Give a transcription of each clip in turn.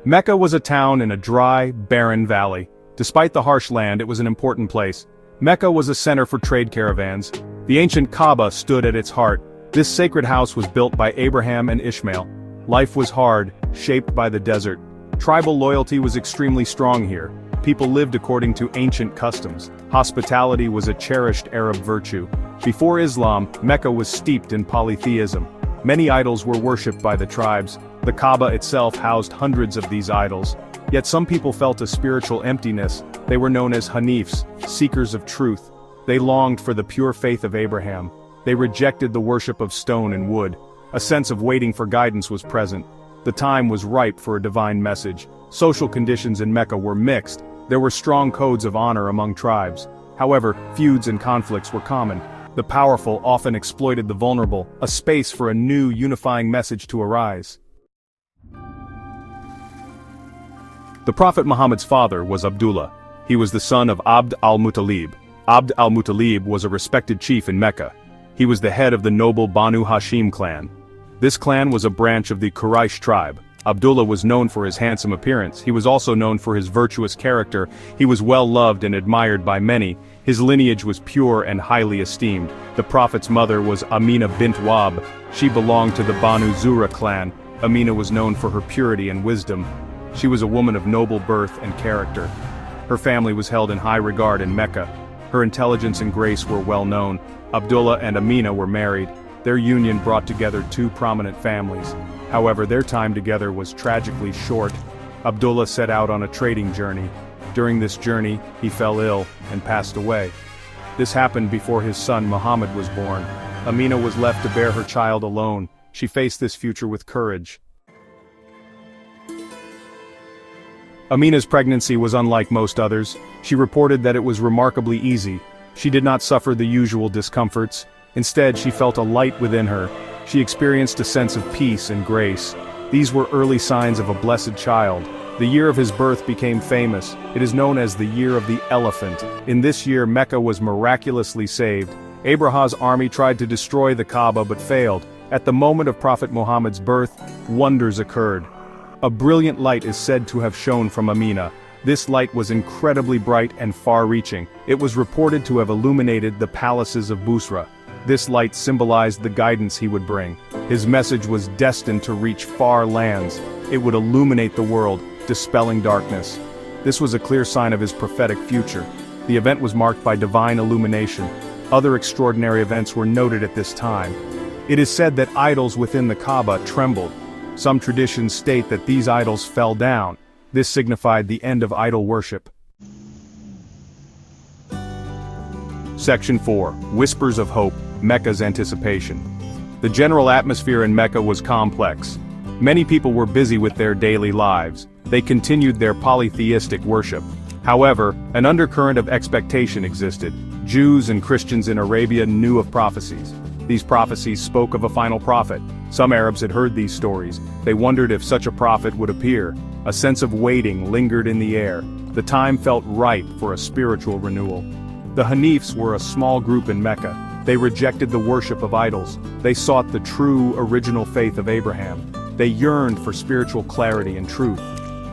Mecca was a town in a dry, barren valley. Despite the harsh land, it was an important place. Mecca was a center for trade caravans. The ancient Kaaba stood at its heart. This sacred house was built by Abraham and Ishmael. Life was hard, shaped by the desert. Tribal loyalty was extremely strong here. People lived according to ancient customs. Hospitality was a cherished Arab virtue. Before Islam, Mecca was steeped in polytheism. Many idols were worshipped by the tribes. The Kaaba itself housed hundreds of these idols. Yet some people felt a spiritual emptiness. They were known as Hanifs, seekers of truth. They longed for the pure faith of Abraham. They rejected the worship of stone and wood. A sense of waiting for guidance was present. The time was ripe for a divine message. Social conditions in Mecca were mixed. There were strong codes of honor among tribes. However, feuds and conflicts were common. The powerful often exploited the vulnerable, a space for a new unifying message to arise. The Prophet Muhammad's father was Abdullah. He was the son of Abd al-Muttalib. Abd al-Muttalib was a respected chief in Mecca. He was the head of the noble Banu Hashim clan. This clan was a branch of the Quraysh tribe. Abdullah was known for his handsome appearance. He was also known for his virtuous character. He was well loved and admired by many. His lineage was pure and highly esteemed. The Prophet's mother was Amina bint Wahb. She belonged to the Banu Zura clan. Amina was known for her purity and wisdom. She was a woman of noble birth and character. Her family was held in high regard in Mecca. Her intelligence and grace were well known. Abdullah and Amina were married. Their union brought together two prominent families. However, their time together was tragically short. Abdullah set out on a trading journey. During this journey, he fell ill and passed away. This happened before his son Muhammad was born. Amina was left to bear her child alone. She faced this future with courage. Amina's pregnancy was unlike most others. She reported that it was remarkably easy. She did not suffer the usual discomforts. Instead, she felt a light within her. She experienced a sense of peace and grace. These were early signs of a blessed child. The year of his birth became famous. It is known as the Year of the Elephant. In this year, Mecca was miraculously saved. Abraha's army tried to destroy the Kaaba but failed. At the moment of Prophet Muhammad's birth, wonders occurred. A brilliant light is said to have shone from Amina. This light was incredibly bright and far-reaching. It was reported to have illuminated the palaces of Busra. This light symbolized the guidance he would bring. His message was destined to reach far lands. It would illuminate the world, dispelling darkness. This was a clear sign of his prophetic future. The event was marked by divine illumination. Other extraordinary events were noted at this time. It is said that idols within the Kaaba trembled. Some traditions state that these idols fell down. This signified the end of idol worship. Section 4. Whispers of Hope, Mecca's Anticipation. The general atmosphere in Mecca was complex. Many people were busy with their daily lives. They continued their polytheistic worship. However, an undercurrent of expectation existed. Jews and Christians in Arabia knew of prophecies. These prophecies spoke of a final prophet. Some Arabs had heard these stories. They wondered if such a prophet would appear. A sense of waiting lingered in the air. The time felt ripe for a spiritual renewal. The Hanifs were a small group in Mecca. They rejected the worship of idols. They sought the true, original faith of Abraham. They yearned for spiritual clarity and truth.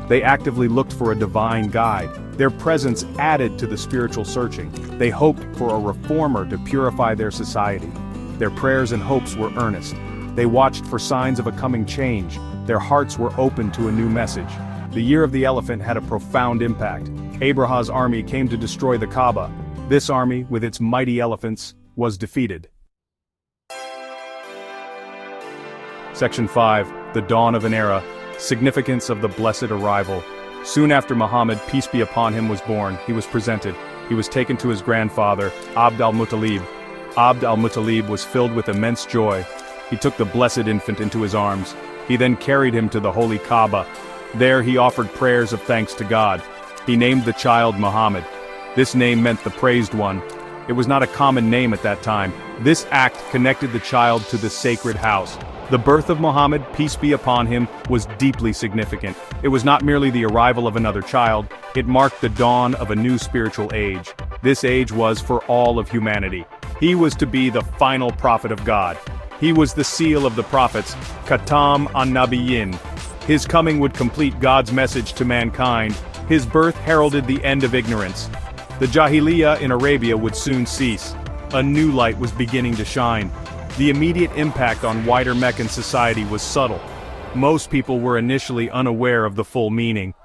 They actively looked for a divine guide. Their presence added to the spiritual searching. They hoped for a reformer to purify their society. Their prayers and hopes were earnest. They watched for signs of a coming change. Their hearts were open to a new message. The Year of the Elephant had a profound impact. Abraha's army came to destroy the Kaaba. This army, with its mighty elephants, was defeated. Section 5. The Dawn of an Era. Significance of the Blessed Arrival. Soon after Muhammad, peace be upon him, was born, he was presented. He was taken to his grandfather, Abd al-Muttalib. Abd al-Muttalib was filled with immense joy. He took the blessed infant into his arms. He then carried him to the holy Kaaba. There he offered prayers of thanks to God. He named the child Muhammad. This name meant the praised one. It was not a common name at that time. This act connected the child to the sacred house. The birth of Muhammad, peace be upon him, was deeply significant. It was not merely the arrival of another child, it marked the dawn of a new spiritual age. This age was for all of humanity. He was to be the final prophet of God. He was the seal of the prophets, Khatam an-Nabiyyin. His coming would complete God's message to mankind. His birth heralded the end of ignorance. The Jahiliyyah in Arabia would soon cease. A new light was beginning to shine. The immediate impact on wider Meccan society was subtle. Most people were initially unaware of the full meaning.